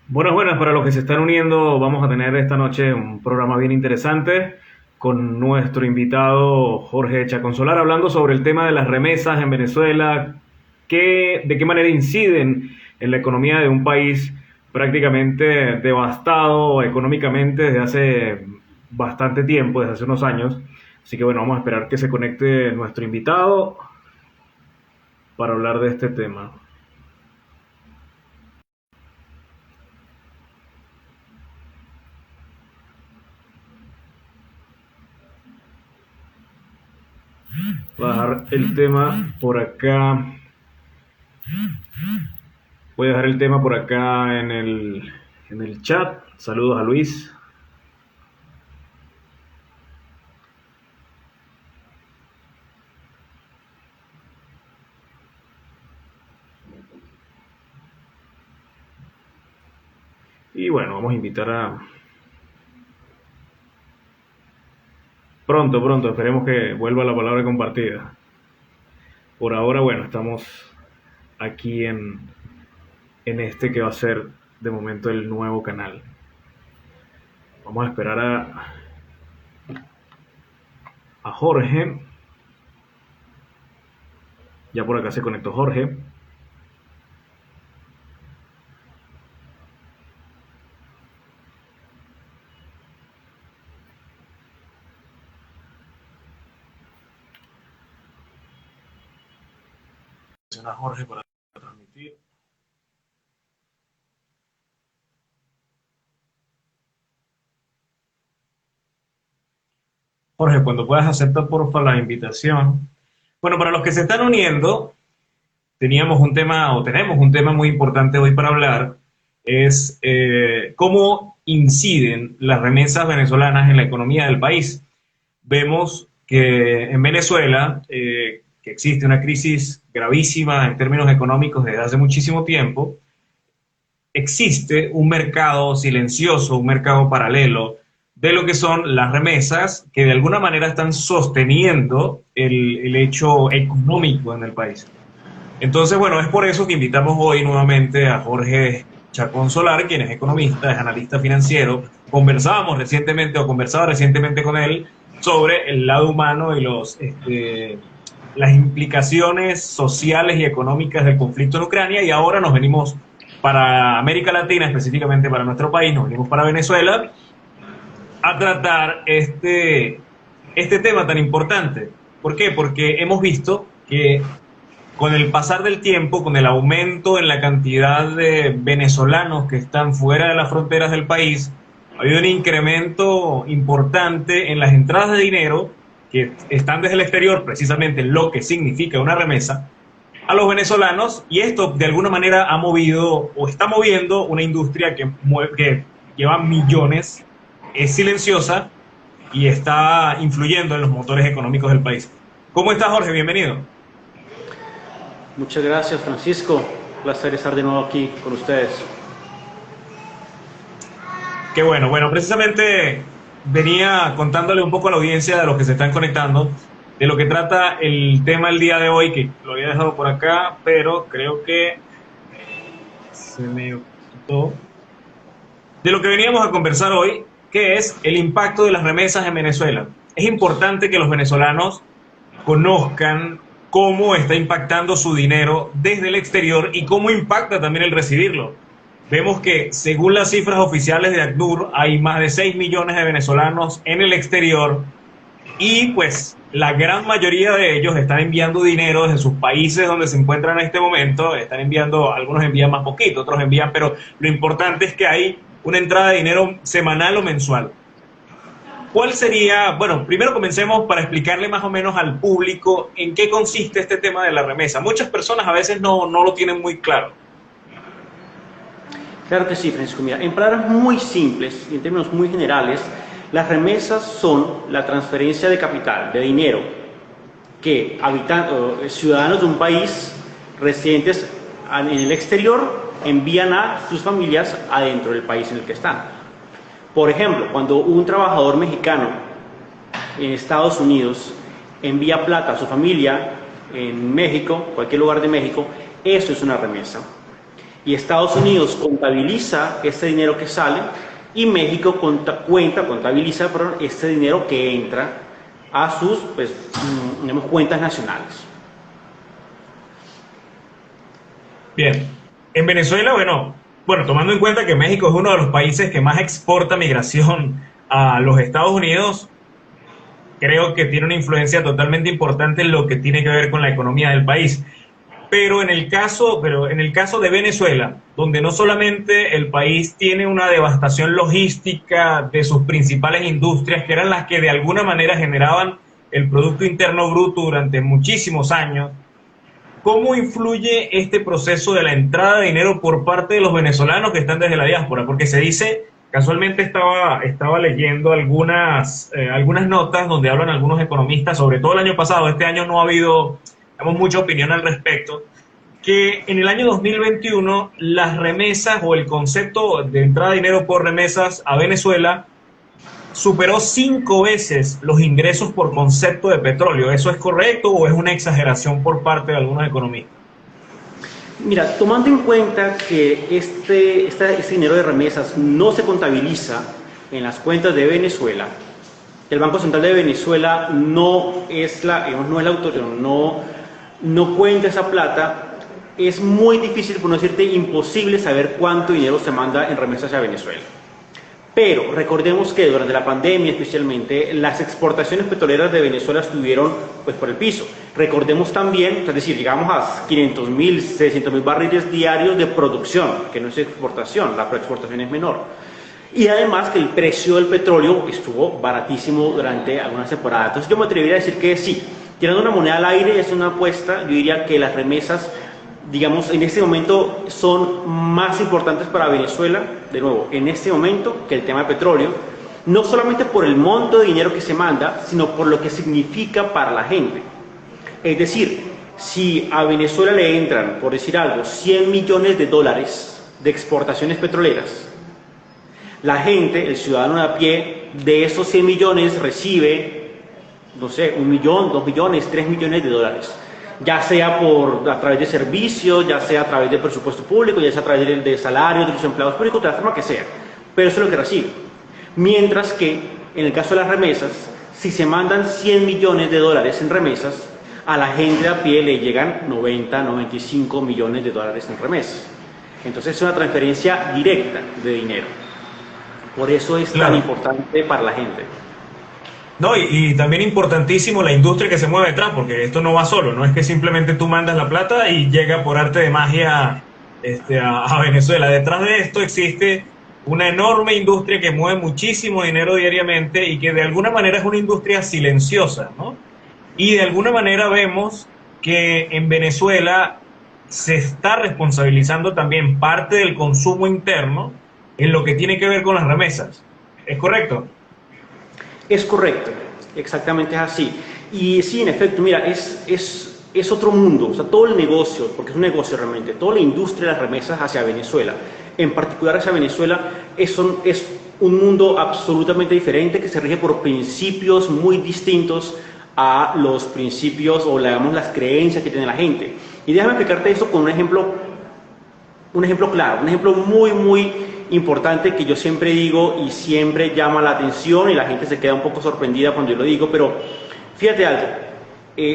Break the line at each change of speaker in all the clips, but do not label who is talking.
Buenas, buenas, para los que se están uniendo, vamos a tener esta noche un programa bien interesante con nuestro invitado Jorge Chaconsolar hablando sobre el tema de las remesas en Venezuela, de qué manera inciden en la economía de un país prácticamente devastado económicamente desde hace bastante tiempo, desde hace unos años. Así que bueno, vamos a esperar que se conecte nuestro invitado para hablar de este tema. Bajar el tema por acá. Voy a dejar el tema por acá en el chat. Saludos a Luis. Y bueno, vamos a invitar a... Pronto, pronto, esperemos que vuelva la palabra compartida. Por ahora, bueno, estamos aquí en este que va a ser de momento el nuevo canal. Vamos a esperar a Jorge. Ya por acá se conectó Jorge. A Jorge para transmitir. Jorge, cuando puedas aceptar porfa la invitación. Bueno, para los que se están uniendo, teníamos un tema o tenemos un tema muy importante hoy para hablar, es cómo inciden las remesas venezolanas en la economía del país. Vemos que en Venezuela, que existe una crisis gravísima en términos económicos desde hace muchísimo tiempo, existe un mercado silencioso, un mercado paralelo de lo que son las remesas que de alguna manera están sosteniendo el hecho económico en el país. Entonces, bueno, es por eso que invitamos hoy nuevamente a Jorge Chacón Solar, quien es economista, es analista financiero. Conversaba recientemente con él sobre el lado humano y las implicaciones sociales y económicas del conflicto en Ucrania, y ahora nos venimos para América Latina, específicamente para nuestro país, nos venimos para Venezuela a tratar este tema tan importante. ¿Por qué? Porque hemos visto que con el pasar del tiempo, con el aumento en la cantidad de venezolanos que están fuera de las fronteras del país, ha habido un incremento importante en las entradas de dinero que están desde el exterior, precisamente lo que significa una remesa, a los venezolanos, y esto de alguna manera ha movido o está moviendo una industria que lleva millones, es silenciosa y está influyendo en los motores económicos del país. ¿Cómo estás, Jorge? Bienvenido.
Muchas gracias, Francisco. Un placer estar de nuevo aquí con ustedes.
Qué bueno, bueno, precisamente venía contándole un poco a la audiencia de los que se están conectando, de lo que trata el tema el día de hoy, que lo había dejado por acá, pero creo que se me quitó. De lo que veníamos a conversar hoy, que es el impacto de las remesas en Venezuela. Es importante que los venezolanos conozcan cómo está impactando su dinero desde el exterior y cómo impacta también el recibirlo. Vemos que, según las cifras oficiales de ACNUR, hay más de 6 millones de venezolanos en el exterior y pues la gran mayoría de ellos están enviando dinero desde sus países donde se encuentran en este momento. Están enviando, algunos envían más poquito, otros envían, pero lo importante es que hay una entrada de dinero semanal o mensual. ¿Cuál sería? Bueno, primero comencemos para explicarle más o menos al público en qué consiste este tema de la remesa. Muchas personas a veces no lo tienen muy claro.
Claro que sí, Francisco. Mira, en palabras muy simples y en términos muy generales, las remesas son la transferencia de capital, de dinero, que ciudadanos de un país residentes en el exterior envían a sus familias adentro del país en el que están. Por ejemplo, cuando un trabajador mexicano en Estados Unidos envía plata a su familia en México, cualquier lugar de México, eso es una remesa. y Estados Unidos contabiliza ese dinero que sale y México contabiliza ese dinero que entra a sus pues, digamos, cuentas nacionales.
Bien. En Venezuela, bueno, tomando en cuenta que México es uno de los países que más exporta migración a los Estados Unidos, creo que tiene una influencia totalmente importante en lo que tiene que ver con la economía del país. Pero en el caso de Venezuela, donde no solamente el país tiene una devastación logística de sus principales industrias, que eran las que de alguna manera generaban el Producto Interno Bruto durante muchísimos años, ¿cómo influye este proceso de la entrada de dinero por parte de los venezolanos que están desde la diáspora? Porque se dice, casualmente estaba leyendo algunas notas donde hablan algunos economistas, sobre todo el año pasado, este año no ha habido, digamos, mucha opinión al respecto, que en el año 2021 las remesas o el concepto de entrada de dinero por remesas a Venezuela superó 5 veces los ingresos por concepto de petróleo. ¿Eso es correcto o es una exageración por parte de algunos economistas?
Mira, tomando en cuenta que este dinero de remesas no se contabiliza en las cuentas de Venezuela, el Banco Central de Venezuela no es la autoridad, no cuenta esa plata, es muy difícil, por no decirte imposible, saber cuánto dinero se manda en remesas a Venezuela. Pero recordemos que durante la pandemia especialmente las exportaciones petroleras de Venezuela estuvieron pues por el piso. Recordemos también, es decir, llegamos a 500.000, 600.000 barriles diarios de producción, que no es exportación, la exportación es menor. Y además que el precio del petróleo estuvo baratísimo durante algunas temporadas. Entonces yo me atrevería a decir que sí, tirando una moneda al aire es una apuesta, yo diría que las remesas, digamos, en este momento son más importantes para Venezuela, de nuevo, en este momento, que el tema de petróleo, no solamente por el monto de dinero que se manda, sino por lo que significa para la gente. Es decir, si a Venezuela le entran, por decir algo, 100 millones de dólares de exportaciones petroleras, la gente, el ciudadano de a pie, de esos 100 millones recibe, no sé, 1 millón, 2 millones, 3 millones de dólares. Ya sea a través de servicios, ya sea a través del presupuesto público, ya sea a través de salarios de los empleados públicos, de la forma que sea. Pero eso es lo que recibe. Mientras que, en el caso de las remesas, si se mandan 100 millones de dólares en remesas, a la gente de a pie le llegan 90, 95 millones de dólares en remesas. Entonces es una transferencia directa de dinero. Por eso es tan importante para la gente.
No, y también importantísimo la industria que se mueve detrás, porque esto no va solo, no es que simplemente tú mandas la plata y llega por arte de magia a Venezuela. Detrás de esto existe una enorme industria que mueve muchísimo dinero diariamente y que de alguna manera es una industria silenciosa, ¿no? Y de alguna manera vemos que en Venezuela se está responsabilizando también parte del consumo interno en lo que tiene que ver con las remesas. ¿Es correcto?
Es correcto, exactamente es así. Y sí, en efecto, mira, es otro mundo, o sea, todo el negocio, porque es un negocio realmente, toda la industria de las remesas hacia Venezuela, en particular hacia Venezuela, es un mundo absolutamente diferente que se rige por principios muy distintos a los principios o digamos las creencias que tiene la gente. Y déjame explicarte esto con un ejemplo claro, un ejemplo muy, muy importante que yo siempre digo y siempre llama la atención y la gente se queda un poco sorprendida cuando yo lo digo, pero fíjate algo,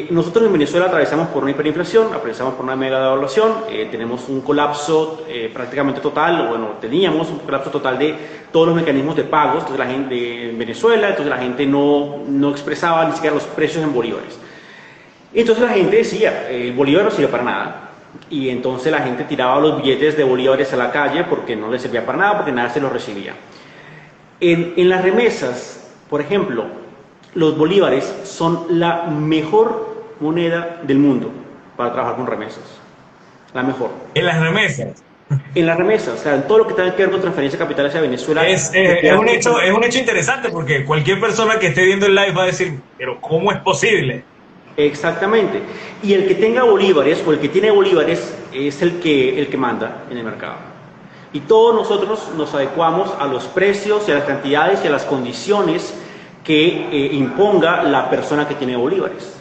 nosotros en Venezuela atravesamos por una hiperinflación, atravesamos por una mega devaluación, tenemos un colapso prácticamente total, bueno, teníamos un colapso total de todos los mecanismos de pagos, entonces la gente en Venezuela, entonces la gente no expresaba ni siquiera los precios en bolívares. Entonces la gente decía, el bolívar no sirve para nada. Y entonces la gente tiraba los billetes de bolívares a la calle porque no les servía para nada, porque nada se los recibía. En las remesas, por ejemplo, los bolívares son la mejor moneda del mundo para trabajar con remesas. La mejor.
En las remesas.
En las remesas, o sea, en todo lo que tenga que ver con transferencia de capital hacia Venezuela.
Es un hecho interesante porque cualquier persona que esté viendo el live va a decir, pero ¿cómo es posible?
Exactamente. Y el que tenga bolívares o el que tiene bolívares es el que manda en el mercado. Y todos nosotros nos adecuamos a los precios y a las cantidades y a las condiciones que imponga la persona que tiene bolívares.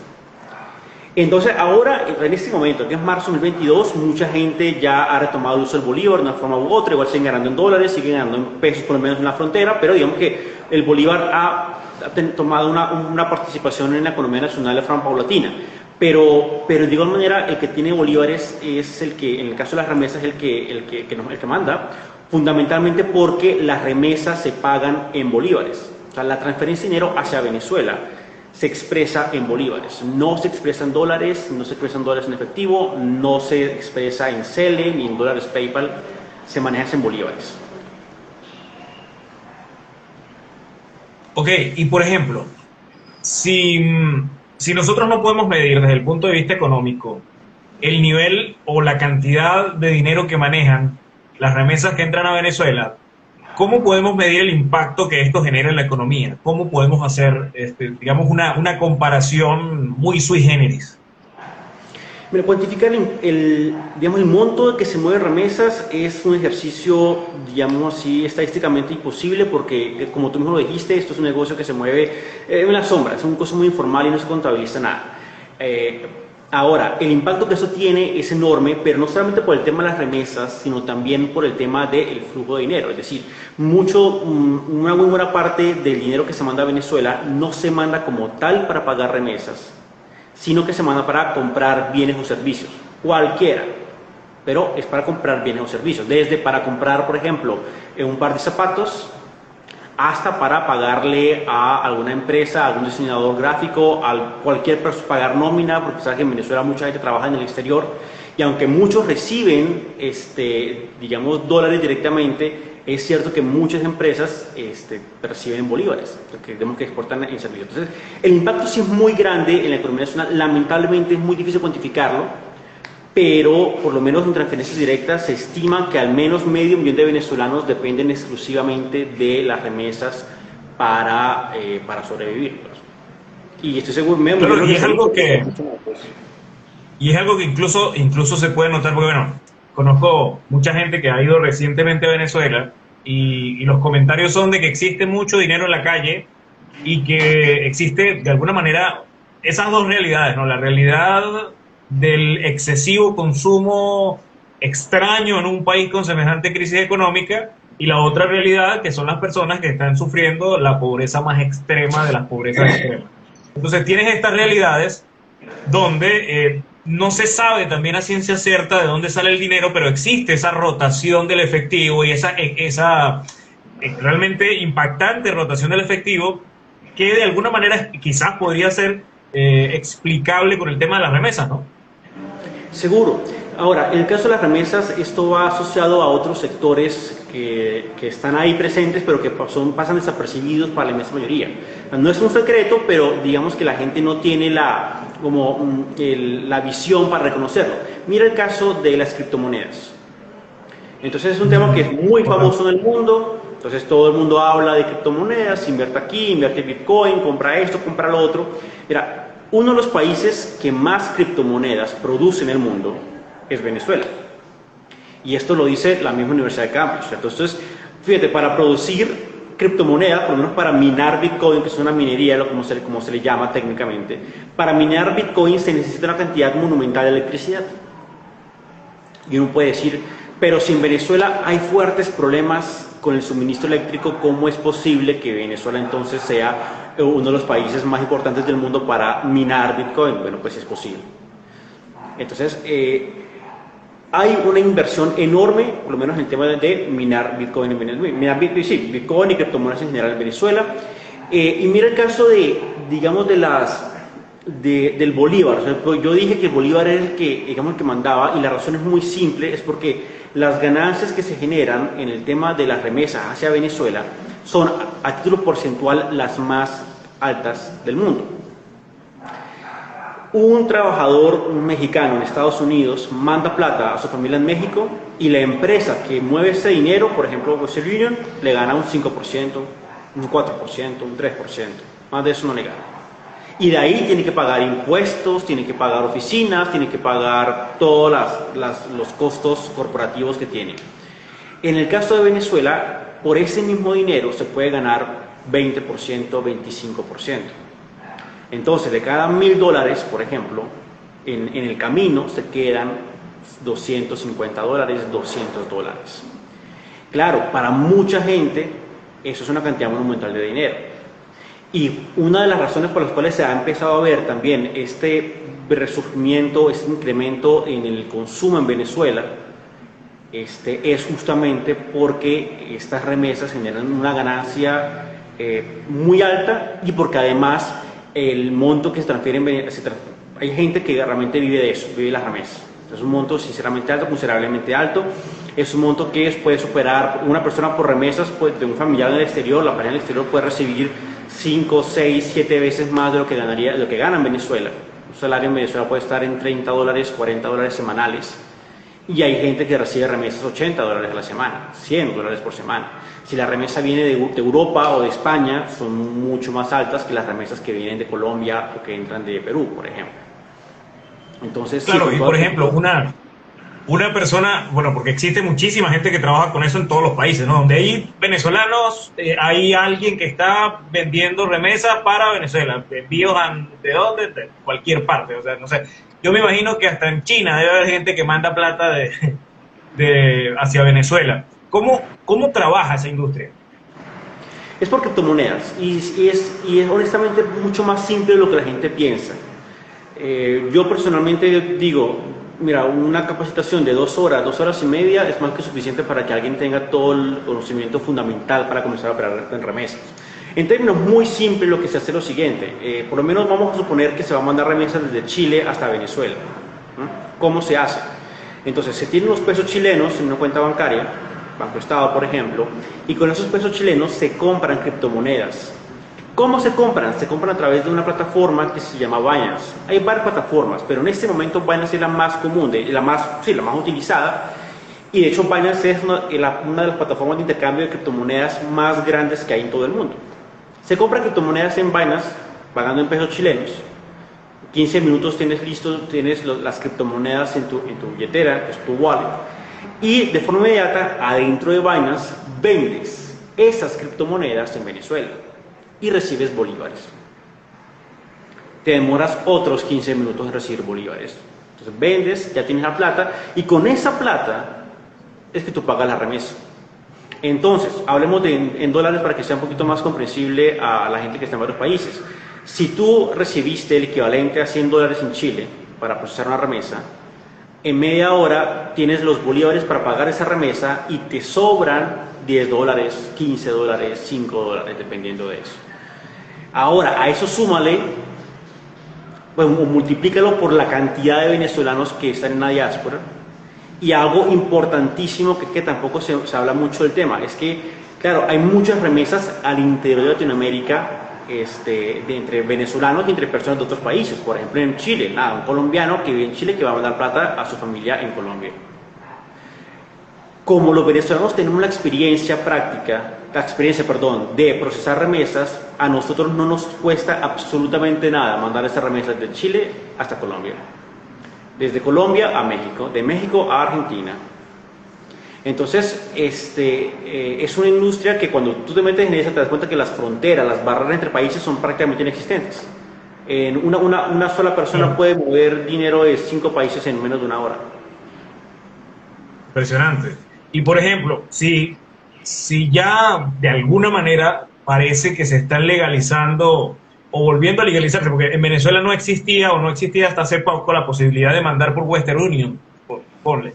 Entonces, ahora, en este momento, que es marzo de 2022, mucha gente ya ha retomado el uso del bolívar de una forma u otra, igual siguen ganando en dólares, siguen ganando en pesos, por lo menos en la frontera, pero digamos que el bolívar ha tomado una participación en la economía nacional de forma paulatina. Pero de igual manera, el que tiene bolívares es el que, en el caso de las remesas, es el que manda, fundamentalmente porque las remesas se pagan en bolívares. O sea, la transferencia de dinero hacia Venezuela se expresa en bolívares, no se expresa en dólares, no se expresa en dólares en efectivo, no se expresa en CELE ni en dólares PayPal, se maneja en bolívares.
Ok, y por ejemplo, si nosotros no podemos medir desde el punto de vista económico el nivel o la cantidad de dinero que manejan las remesas que entran a Venezuela, ¿cómo podemos medir el impacto que esto genera en la economía? ¿Cómo podemos hacer, digamos, una comparación muy sui generis?
Mira, cuantificar digamos, el monto que se mueve remesas es un ejercicio, digamos así, estadísticamente imposible porque, como tú mismo lo dijiste, esto es un negocio que se mueve en la sombra, es un negocio muy informal y no se contabiliza nada. Ahora, el impacto que eso tiene es enorme, pero no solamente por el tema de las remesas, sino también por el tema del flujo de dinero. Es decir, una muy buena parte del dinero que se manda a Venezuela no se manda como tal para pagar remesas, sino que se manda para comprar bienes o servicios, cualquiera, pero es para comprar bienes o servicios, desde para comprar, por ejemplo, un par de zapatos, hasta para pagarle a alguna empresa, a algún diseñador gráfico, a cualquier persona, pagar nómina, porque sabes que en Venezuela mucha gente trabaja en el exterior, y aunque muchos reciben, digamos, dólares directamente, es cierto que muchas empresas perciben bolívares, porque tenemos que exportar en servicios. Entonces, el impacto sí es muy grande en la economía nacional, lamentablemente es muy difícil cuantificarlo, pero por lo menos en transferencias directas se estima que al menos 500.000 de venezolanos dependen exclusivamente de las remesas para sobrevivir. Y estoy seguro,
Claro, y es algo que incluso se puede notar, porque bueno, conozco mucha gente que ha ido recientemente a Venezuela y los comentarios son de que existe mucho dinero en la calle y que existe de alguna manera esas dos realidades, ¿no? La realidad del excesivo consumo extraño en un país con semejante crisis económica y la otra realidad que son las personas que están sufriendo la pobreza más extrema de las pobrezas extremas. Entonces tienes estas realidades donde no se sabe también a ciencia cierta de dónde sale el dinero, pero existe esa rotación del efectivo y esa realmente impactante rotación del efectivo que de alguna manera quizás podría ser explicable con el tema de las remesas, ¿no?
Seguro. Ahora, en el caso de las remesas, esto va asociado a otros sectores que están ahí presentes, pero que pasan desapercibidos para la inmensa mayoría. No es un secreto, pero digamos que la gente no tiene la visión para reconocerlo. Mira el caso de las criptomonedas. Entonces es un tema que es muy famoso en el mundo, entonces todo el mundo habla de criptomonedas, invierte aquí, invierte en Bitcoin, compra esto, compra lo otro. Mira, uno de los países que más criptomonedas produce en el mundo es Venezuela. Y esto lo dice la misma Universidad de Cambridge. Entonces, fíjate, para producir criptomonedas, por lo menos para minar Bitcoin, que es una minería, como se le llama técnicamente, para minar Bitcoin se necesita una cantidad monumental de electricidad. Y uno puede decir, pero si en Venezuela hay fuertes problemas con el suministro eléctrico, ¿cómo es posible que Venezuela entonces sea uno de los países más importantes del mundo para minar Bitcoin? Bueno, pues es posible. Entonces, hay una inversión enorme, por lo menos en el tema de minar Bitcoin en Venezuela. Bitcoin y criptomonedas en general en Venezuela. Y mira el caso digamos, del Bolívar. O sea, yo dije que el Bolívar era el que mandaba, y la razón es muy simple, es porque las ganancias que se generan en el tema de las remesas hacia Venezuela son a título porcentual las más altas del mundo. Un trabajador mexicano en Estados Unidos manda plata a su familia en México y la empresa que mueve ese dinero, por ejemplo Western Union, le gana un 5%, un 4%, un 3%, más de eso no le gana. Y de ahí tiene que pagar impuestos, tiene que pagar oficinas, tiene que pagar todos los costos corporativos que tiene. En el caso de Venezuela, por ese mismo dinero se puede ganar 20%, 25%. Entonces, de cada $1.000, por ejemplo, en el camino se quedan $250, $200. Claro, para mucha gente eso es una cantidad monumental de dinero. Y una de las razones por las cuales se ha empezado a ver también este resurgimiento, este incremento en el consumo en Venezuela, es justamente porque estas remesas generan una ganancia muy alta y porque además el monto que se transfiere hay gente que realmente vive de eso, vive de las remesas. Es un monto sinceramente alto, considerablemente alto. Es un monto que puede superar una persona por remesas de un familiar en el exterior. La familia en el exterior puede recibir 5, 6, 7 veces más de lo que gana en Venezuela. Un salario en Venezuela puede estar en $30, $40 semanales. Y hay gente que recibe remesas $80 a la semana, $100 por semana. Si la remesa viene de Europa o de España, son mucho más altas que las remesas que vienen de Colombia o que entran de Perú, por ejemplo. Entonces,
Claro,
sí,
y por ejemplo, una persona, bueno, porque existe muchísima gente que trabaja con eso en todos los países, ¿no? Donde hay venezolanos, hay alguien que está vendiendo remesas para Venezuela, envíos ¿de dónde? De cualquier parte, o sea, no sé. Yo me imagino que hasta en China debe haber gente que manda plata hacia Venezuela. ¿Cómo trabaja esa industria?
es por criptomonedas y es honestamente mucho más simple de lo que la gente piensa. Yo personalmente digo, mira, una capacitación de 2 horas, 2 horas y media es más que suficiente para que alguien tenga todo el conocimiento fundamental para comenzar a operar en remesas. En términos muy simples, lo que se hace es lo siguiente, por lo menos vamos a suponer que se va a mandar remesas desde Chile hasta Venezuela. ¿Cómo se hace? Entonces, se tienen los pesos chilenos en una cuenta bancaria, Banco Estado por ejemplo, y con esos pesos chilenos se compran criptomonedas. ¿Cómo se compran? Se compran a través de una plataforma que se llama Binance. Hay varias plataformas, pero en este momento Binance es la más común, la más utilizada. Y de hecho Binance es una de las plataformas de intercambio de criptomonedas más grandes que hay en todo el mundo. Se compran criptomonedas en Binance pagando en pesos chilenos. 15 minutos tienes las criptomonedas en tu billetera, que es tu wallet. Y de forma inmediata, adentro de Binance, vendes esas criptomonedas en Venezuela y recibes bolívares. Te demoras otros 15 minutos en recibir bolívares. Entonces vendes, ya tienes la plata y con esa plata es que tú pagas la remesa. Entonces, hablemos en dólares para que sea un poquito más comprensible a la gente que está en varios países. Si tú recibiste el equivalente a $100 en Chile para procesar una remesa, en media hora tienes los bolívares para pagar esa remesa y te sobran $10, $15, $5, dependiendo de eso. Ahora, a eso súmale, o multiplícalo por la cantidad de venezolanos que están en la diáspora. Y algo importantísimo que tampoco se habla mucho del tema, es que, claro, hay muchas remesas al interior de Latinoamérica, entre venezolanos y entre personas de otros países. Por ejemplo, en Chile, un colombiano que vive en Chile que va a mandar plata a su familia en Colombia. Como los venezolanos tenemos la experiencia de procesar remesas, a nosotros no nos cuesta absolutamente nada mandar esas remesas de Chile hasta Colombia. Desde Colombia a México, de México a Argentina. Entonces, es una industria que cuando tú te metes en ella te das cuenta que las fronteras, las barreras entre países son prácticamente inexistentes. Una sola persona puede mover dinero de 5 países en menos de una hora.
Impresionante. Y por ejemplo, si ya de alguna manera parece que se están legalizando o volviendo a legalizarse, porque en Venezuela no existía hasta hace poco la posibilidad de mandar por Western Union, ponle.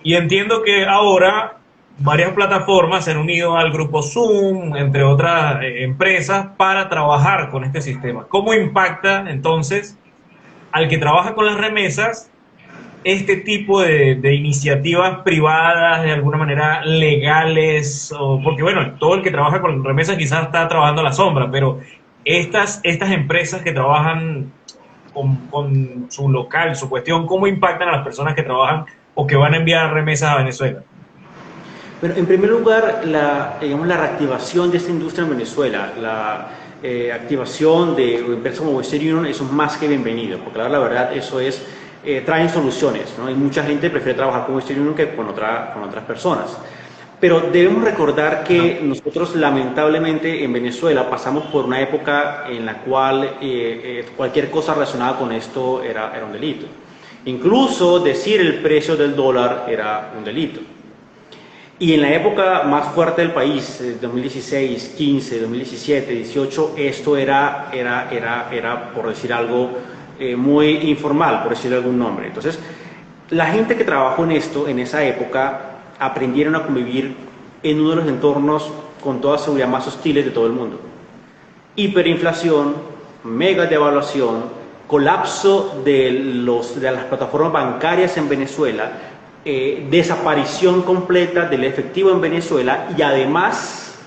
Y entiendo que ahora varias plataformas se han unido al grupo Zoom, entre otras empresas, para trabajar con este sistema. ¿Cómo impacta entonces al que trabaja con las remesas este tipo de iniciativas privadas, de alguna manera legales? Porque bueno, todo el que trabaja con remesas quizás está trabajando a la sombra, pero estas empresas que trabajan con su local, su cuestión, ¿cómo impactan a las personas que trabajan o que van a enviar remesas a Venezuela?
Bueno, en primer lugar, la reactivación de esta industria en Venezuela, la activación de empresas como Western Union, eso es más que bienvenido, porque la verdad eso es, traen soluciones, ¿no? Y mucha gente prefiere trabajar con Western Union que con otras personas. Pero debemos recordar que nosotros lamentablemente en Venezuela pasamos por una época en la cual cualquier cosa relacionada con esto era un delito. Incluso decir el precio del dólar era un delito. Y en la época más fuerte del país, 2016, 15, 2017, 18, esto era por decir algo, muy informal, por decir algún nombre. Entonces, la gente que trabajó en esto, en esa época, aprendieron a convivir en uno de los entornos con toda seguridad más hostiles de todo el mundo. Hiperinflación, mega devaluación, colapso de las plataformas bancarias en Venezuela, desaparición completa del efectivo en Venezuela y además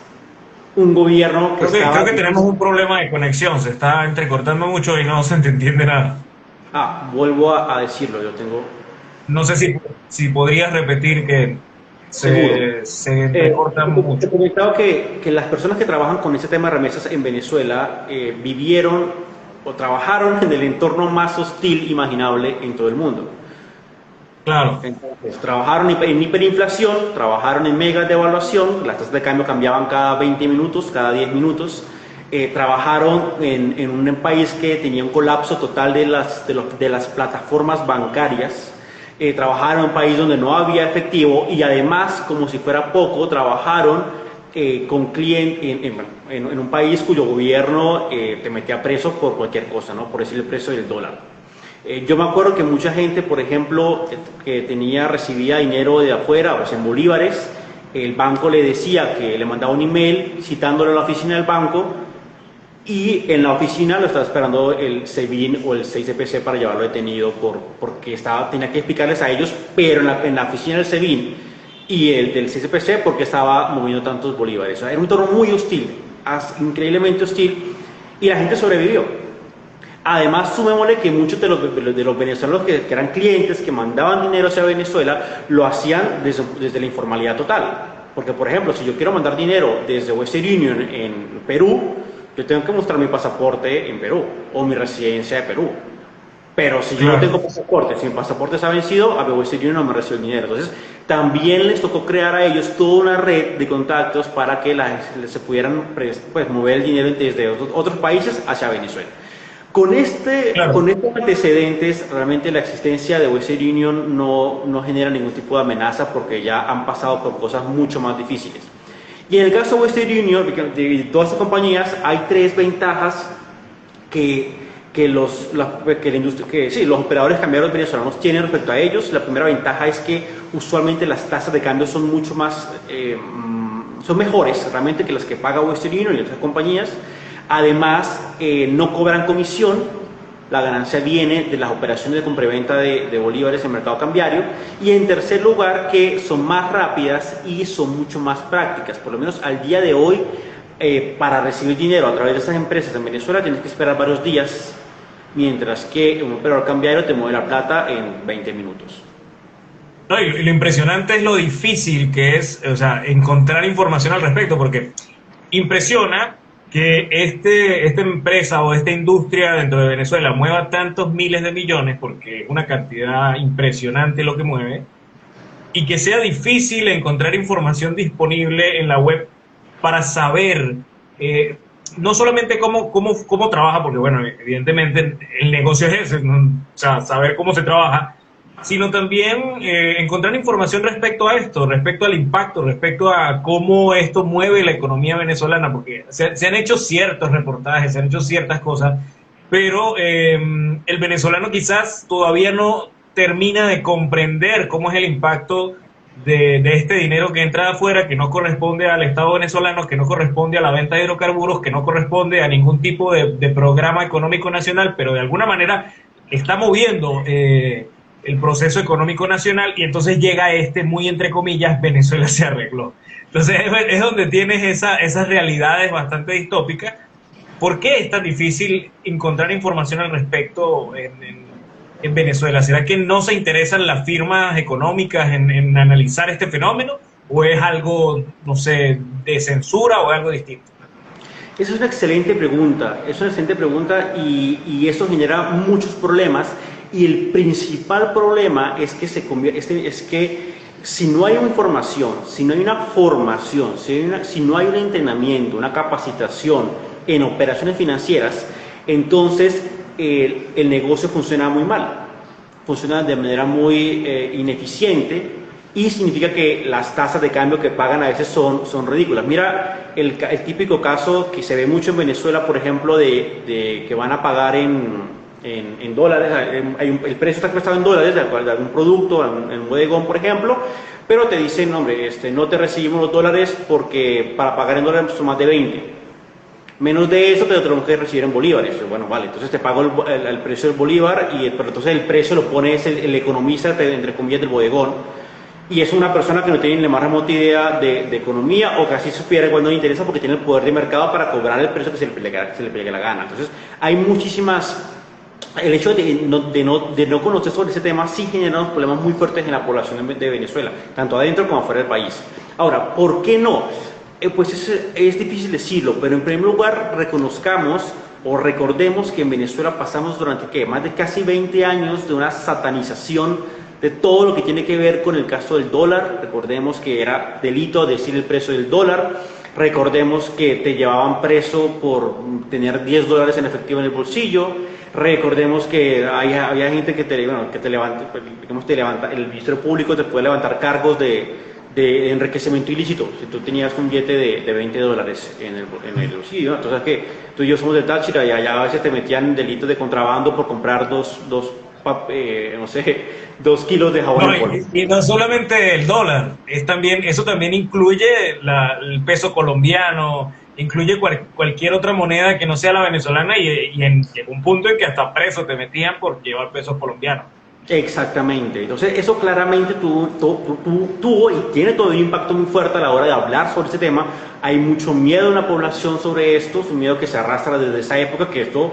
un gobierno que
creo que tenemos un problema de conexión, se está entrecortando mucho y no se entiende nada.
Vuelvo a decirlo, yo tengo...
No sé si podrías repetir que se entrecorta mucho.
He comentado que las personas que trabajan con ese tema de remesas en Venezuela vivieron o trabajaron en el entorno más hostil imaginable en todo el mundo.
Claro.
Entonces, trabajaron en hiperinflación, trabajaron en mega devaluación, las tasas de cambio cambiaban cada 20 minutos, cada 10 minutos. Trabajaron en un país que tenía un colapso total de las plataformas bancarias. Trabajaron en un país donde no había efectivo y además, como si fuera poco, trabajaron con clientes en un país cuyo gobierno te metía preso por cualquier cosa, ¿no? Por decir el precio del dólar. Yo me acuerdo que mucha gente, por ejemplo, que recibía dinero de afuera, o sea, en bolívares, el banco le decía que le mandaba un email citándole a la oficina del banco y en la oficina lo estaba esperando el SEBIN o el 6CPC para llevarlo detenido porque tenía que explicarles a ellos, pero en la oficina del SEBIN y el del 6CPC porque estaba moviendo tantos bolívares. O sea, era un entorno muy hostil, increíblemente hostil, y la gente sobrevivió. Además, sumémosle que muchos de los venezolanos que eran clientes, que mandaban dinero hacia Venezuela, lo hacían desde la informalidad total. Porque, por ejemplo, si yo quiero mandar dinero desde Western Union en Perú, yo tengo que mostrar mi pasaporte en Perú o mi residencia de Perú. Pero si yo no tengo pasaporte, si mi pasaporte se ha vencido, a Western Union no me recibe el dinero. Entonces, también les tocó crear a ellos toda una red de contactos para que se pudieran mover el dinero desde otros países hacia Venezuela. Con estos antecedentes, realmente la existencia de Western Union no genera ningún tipo de amenaza porque ya han pasado por cosas mucho más difíciles. Y en el caso de Western Union, de todas estas compañías, hay tres ventajas que los operadores cambiarios venezolanos tienen respecto a ellos. La primera ventaja es que usualmente las tasas de cambio son mucho más, son mejores realmente que las que paga Western Union y otras compañías. Además, no cobran comisión, la ganancia viene de las operaciones de compraventa de bolívares en el mercado cambiario. Y en tercer lugar, que son más rápidas y son mucho más prácticas. Por lo menos al día de hoy, para recibir dinero a través de estas empresas en Venezuela tienes que esperar varios días, mientras que un operador cambiario te mueve la plata en 20 minutos.
No, y lo impresionante es lo difícil que es, o sea, encontrar información al respecto, porque impresiona que esta empresa o esta industria dentro de Venezuela mueva tantos miles de millones, porque es una cantidad impresionante lo que mueve, y que sea difícil encontrar información disponible en la web para saber no solamente cómo trabaja, porque bueno, evidentemente el negocio es ese, ¿no? O sea, saber cómo se trabaja, sino también encontrar información respecto a esto, respecto al impacto, respecto a cómo esto mueve la economía venezolana, porque se han hecho ciertos reportajes, se han hecho ciertas cosas, pero el venezolano quizás todavía no termina de comprender cómo es el impacto de este dinero que entra de afuera, que no corresponde al Estado venezolano, que no corresponde a la venta de hidrocarburos, que no corresponde a ningún tipo de programa económico nacional, pero de alguna manera está moviendo el proceso económico nacional, y entonces llega muy entre comillas, Venezuela se arregló. Entonces es donde tienes esas realidades bastante distópicas. ¿Por qué es tan difícil encontrar información al respecto en Venezuela? ¿Será que no se interesan las firmas económicas en analizar este fenómeno? ¿O es algo, no sé, de censura o algo distinto?
Esa es una excelente pregunta, y eso genera muchos problemas. Y el principal problema es que si no hay una información, si no hay una formación, si no hay un entrenamiento, una capacitación en operaciones financieras, entonces el negocio funciona muy mal, funciona de manera muy ineficiente, y significa que las tasas de cambio que pagan a veces son ridículas. Mira el típico caso que se ve mucho en Venezuela, por ejemplo, de que van a pagar en dólares, el precio está prestado en dólares de algún producto, en un bodegón, por ejemplo, pero te dicen, hombre, no te recibimos los dólares porque para pagar en dólares son más de 20. Menos de eso te lo tenemos que recibir en bolívares. Bueno, vale, entonces te pago el precio del bolívar, pero entonces el precio lo pone el economista, entre comillas, del bodegón. Y es una persona que no tiene ni la más remota idea de economía, o casi supiera cuando le interesa, porque tiene el poder de mercado para cobrar el precio que se le pegue la gana. Entonces, hay muchísimas... El hecho de no conocer sobre ese tema sí genera unos problemas muy fuertes en la población de Venezuela, tanto adentro como afuera del país. Ahora, ¿por qué no? Pues es difícil decirlo, pero en primer lugar reconozcamos o recordemos que en Venezuela pasamos durante más de casi 20 años de una satanización de todo lo que tiene que ver con el caso del dólar. Recordemos que era delito decir el precio del dólar. Recordemos que te llevaban preso por tener $10 en efectivo en el bolsillo. Recordemos que había gente que te levanta, el Ministerio Público te puede levantar cargos de enriquecimiento ilícito si tú tenías un billete de $20 en el bolsillo, ¿no? Entonces, que tú y yo somos de Táchira y allá a veces te metían delitos de contrabando por comprar dos kilos de jabón en polvo.
Y no solamente el dólar, eso también incluye el peso colombiano, incluye cualquier otra moneda que no sea la venezolana, y llegó un punto en que hasta preso te metían por llevar pesos colombianos.
Exactamente, entonces eso claramente tuvo y tiene todo un impacto muy fuerte a la hora de hablar sobre este tema. Hay mucho miedo en la población sobre esto, es un miedo que se arrastra desde esa época, que esto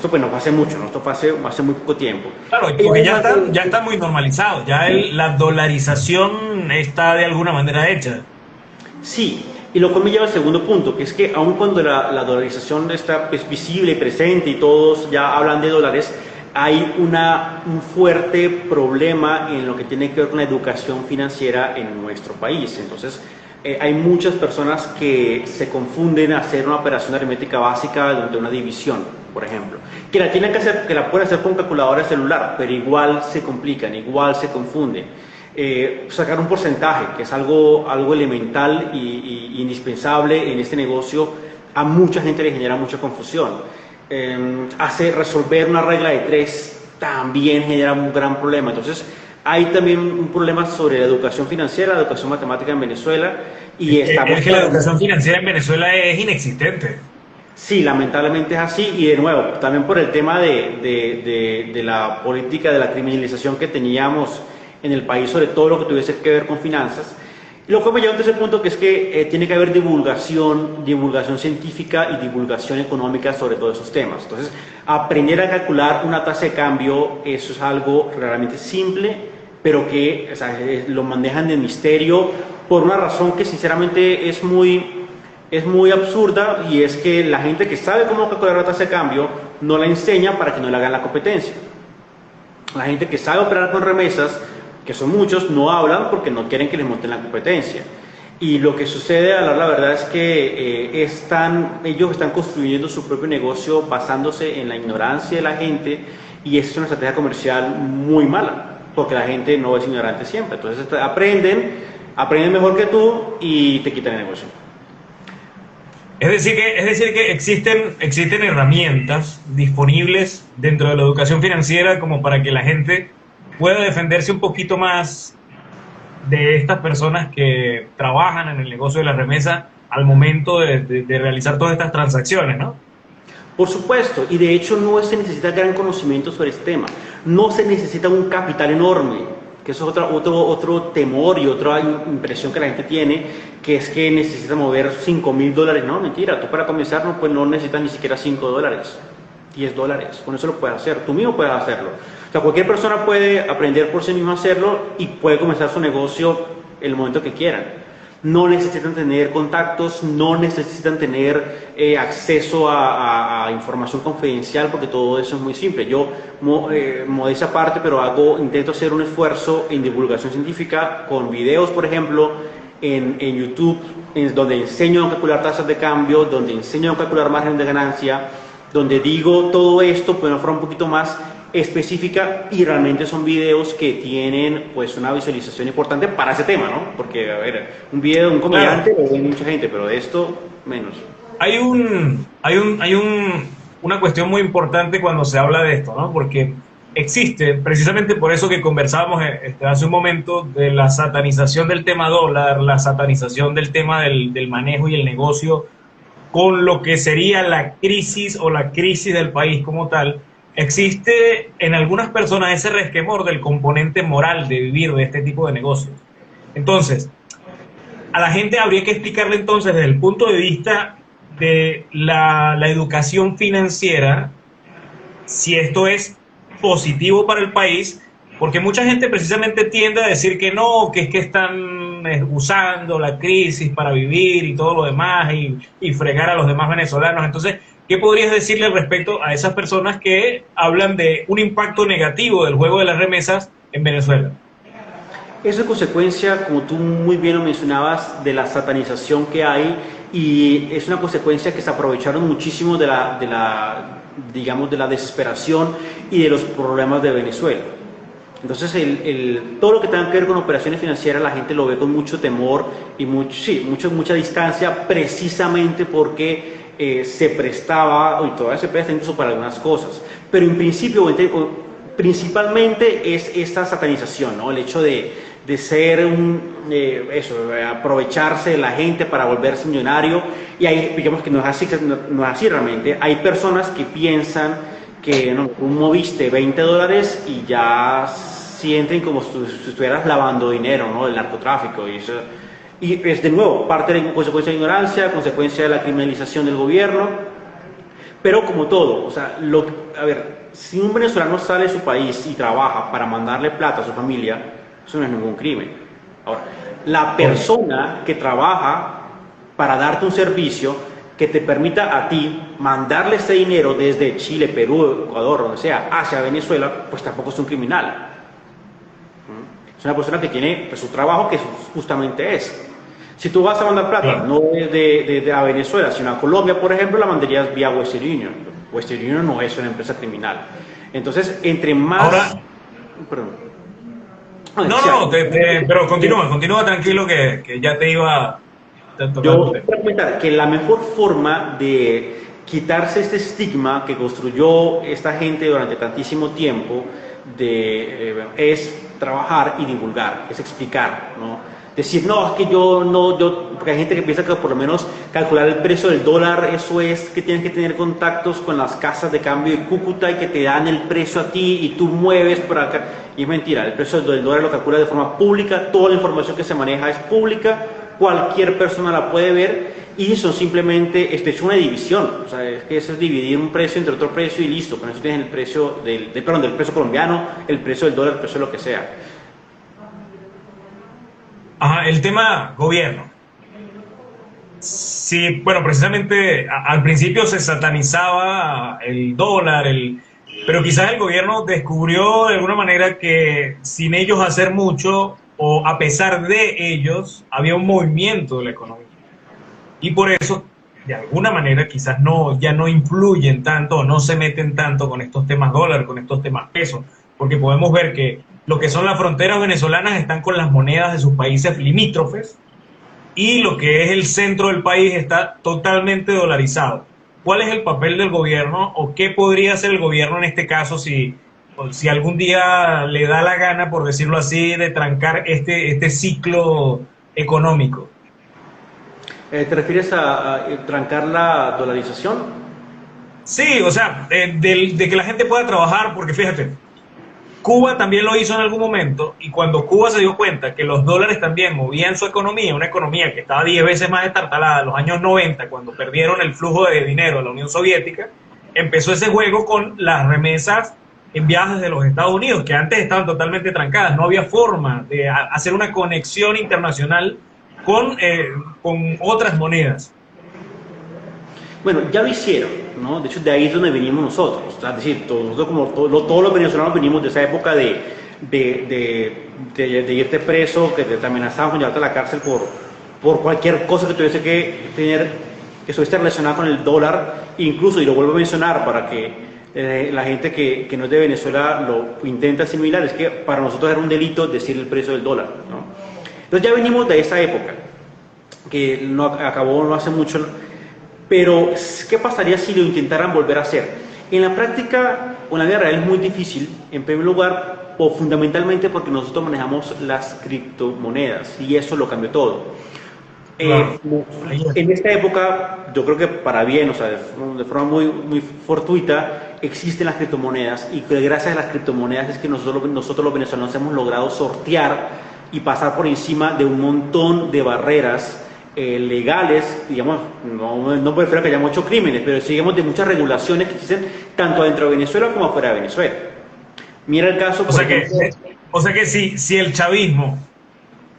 pues no fue hace mucho, ¿no? Esto fue hace muy poco tiempo.
Claro, porque ya está muy normalizado, la dolarización está de alguna manera hecha.
Sí, y lo cual me lleva al segundo punto, que es que aun cuando la dolarización está pues, visible y presente y todos ya hablan de dólares, hay un fuerte problema en lo que tiene que ver con la educación financiera en nuestro país. Entonces, hay muchas personas que se confunden a hacer una operación aritmética básica de una división, por ejemplo, que la pueden hacer con calculadora celular, pero igual se complican, igual se confunden. Sacar un porcentaje, que es algo elemental y indispensable en este negocio, a mucha gente le genera mucha confusión. Resolver una regla de 3 también genera un gran problema. Entonces hay también un problema sobre la educación financiera, la educación matemática en Venezuela, y
es que la educación financiera en Venezuela es inexistente.
Sí, lamentablemente es así, y de nuevo, también por el tema de la política de la criminalización que teníamos en el país sobre todo lo que tuviese que ver con finanzas. Lo que me lleva a un tercer punto, que es que tiene que haber divulgación científica y divulgación económica sobre todos esos temas. Entonces, aprender a calcular una tasa de cambio, eso es algo realmente simple, pero que lo manejan de misterio por una razón que sinceramente es muy absurda, y es que la gente que sabe cómo calcular la tasa de cambio no la enseña para que no le hagan la competencia. La gente que sabe operar con remesas, que son muchos, no hablan porque no quieren que les monten la competencia. Y lo que sucede, a la verdad, es que ellos están construyendo su propio negocio basándose en la ignorancia de la gente, y es una estrategia comercial muy mala, porque la gente no es ignorante siempre. Entonces aprenden mejor que tú y te quitan el negocio.
Es decir que existen herramientas disponibles dentro de la educación financiera como para que la gente pueda defenderse un poquito más de estas personas que trabajan en el negocio de la remesa al momento de realizar todas estas transacciones, ¿no?
Por supuesto, y de hecho no se necesita gran conocimiento sobre este tema, no se necesita un capital enorme, que eso es otro temor y otra impresión que la gente tiene, que es que necesita mover $5,000. No, mentira, tú para comenzar no necesitas ni siquiera $5, $10, con eso lo puedes hacer, tú mismo puedes hacerlo. O sea, cualquier persona puede aprender por sí mismo a hacerlo y puede comenzar su negocio en el momento que quieran. no necesitan tener contactos, no necesitan tener acceso a información confidencial, porque todo eso es muy simple. Yo, modestia aparte, pero intento hacer un esfuerzo en divulgación científica con videos, por ejemplo, en YouTube, donde enseño a calcular tasas de cambio, donde enseño a calcular margen de ganancia, donde digo todo esto, pero de una forma un poquito más específica, y realmente son videos que tienen pues una visualización importante para ese tema, ¿no? Porque, a ver, un video de un comediante lo ve mucha gente, pero de esto menos.
Una cuestión muy importante cuando se habla de esto, ¿no? Porque existe, precisamente por eso que conversábamos hace un momento, de la satanización del tema dólar, la satanización del tema del manejo y el negocio con lo que sería la crisis o la crisis del país como tal. Existe en algunas personas ese resquemor del componente moral de vivir de este tipo de negocios. Entonces, a la gente habría que explicarle entonces desde el punto de vista de la educación financiera si esto es positivo para el país, porque mucha gente precisamente tiende a decir que no, que es que están usando la crisis para vivir y todo lo demás y fregar a los demás venezolanos. Entonces, ¿qué podrías decirle respecto a esas personas que hablan de un impacto negativo del juego de las remesas en Venezuela?
Eso es consecuencia, como tú muy bien lo mencionabas, de la satanización que hay, y es una consecuencia que se aprovecharon muchísimo digamos, de la desesperación y de los problemas de Venezuela. Entonces, todo lo que tenga que ver con operaciones financieras, la gente lo ve con mucho temor y mucha distancia, precisamente porque se prestaba, y todavía se presta incluso para algunas cosas. Pero en principio, principalmente es esta satanización, ¿no? El hecho de ser aprovecharse de la gente para volverse millonario. Y ahí, digamos que no es así realmente. Hay personas que piensan que no, tú moviste $20 y ya sienten como si estuvieras lavando dinero, ¿no? El narcotráfico y eso. Y es de nuevo parte de consecuencia de ignorancia, consecuencia de la criminalización del gobierno. Pero como todo, o sea, a ver, si un venezolano sale de su país y trabaja para mandarle plata a su familia, eso no es ningún crimen. Ahora, la persona que trabaja para darte un servicio que te permita a ti mandarle ese dinero desde Chile, Perú, Ecuador, donde sea, hacia Venezuela, pues tampoco es un criminal. Es una persona que tiene pues, su trabajo, que justamente es. Si tú vas a mandar plata, no a Venezuela, sino a Colombia, por ejemplo, la mandarías vía Western Union. Western Union no es una empresa criminal. Entonces, entre más...
Ahora...
Perdón.
Pero continúa tranquilo que ya te iba...
Yo voy a comentar que la mejor forma de quitarse este estigma que construyó esta gente durante tantísimo tiempo es trabajar y divulgar, es explicar, ¿no? Decir, no, es que porque hay gente que piensa que por lo menos calcular el precio del dólar, eso es que tienes que tener contactos con las casas de cambio de Cúcuta y que te dan el precio a ti y tú mueves por acá. Y es mentira, el precio del dólar lo calcula de forma pública, toda la información que se maneja es pública, cualquier persona la puede ver, y son simplemente, es una división, o sea, es que eso es dividir un precio entre otro precio y listo, con eso tienes el precio del precio colombiano, el precio del dólar, el precio de lo que sea.
Ajá, el tema gobierno. Sí, bueno, precisamente al principio se satanizaba el dólar, pero quizás el gobierno descubrió de alguna manera que sin ellos hacer mucho, o a pesar de ellos, había un movimiento de la economía. Y por eso, de alguna manera, quizás ya no influyen tanto, no se meten tanto con estos temas dólar, con estos temas pesos, porque podemos ver que lo que son las fronteras venezolanas están con las monedas de sus países limítrofes, y lo que es el centro del país está totalmente dolarizado. ¿Cuál es el papel del gobierno, o qué podría hacer el gobierno en este caso si algún día le da la gana, por decirlo así, de trancar este ciclo económico?
¿Te refieres a trancar la dolarización?
Sí, o sea, de que la gente pueda trabajar, porque fíjate, Cuba también lo hizo en algún momento, y cuando Cuba se dio cuenta que los dólares también movían su economía, una economía que estaba 10 veces más estartalada en los años 90, cuando perdieron el flujo de dinero de la Unión Soviética, empezó ese juego con las remesas enviadas desde los Estados Unidos, que antes estaban totalmente trancadas, no había forma de hacer una conexión internacional con, con otras monedas.
Bueno, ya lo hicieron, ¿no? De hecho, de ahí es donde venimos nosotros. Es decir, nosotros como todos los venezolanos venimos de esa época de irte preso, que te amenazaban con llevarte a la cárcel por cualquier cosa que tuviese que tener, que estuviese relacionada con el dólar, incluso, y lo vuelvo a mencionar para que la gente que no es de Venezuela lo intenta asimilar, es que para nosotros era un delito decir el precio del dólar, ¿no? Entonces ya venimos de esa época, que no acabó no hace mucho. Pero, ¿qué pasaría si lo intentaran volver a hacer? En la práctica, o en la vida real es muy difícil, en primer lugar, o fundamentalmente porque nosotros manejamos las criptomonedas, y eso lo cambió todo.
Claro.
En esta época, yo creo que para bien, o sea, de forma muy fortuita, existen las criptomonedas, y que gracias a las criptomonedas es que nosotros los venezolanos hemos logrado sortear y pasar por encima de un montón de barreras legales, digamos, no prefiero que hayamos hecho crímenes, pero sigamos de muchas regulaciones que existen tanto adentro de Venezuela como afuera de Venezuela. Mira el caso, por ejemplo.
O sea que si el chavismo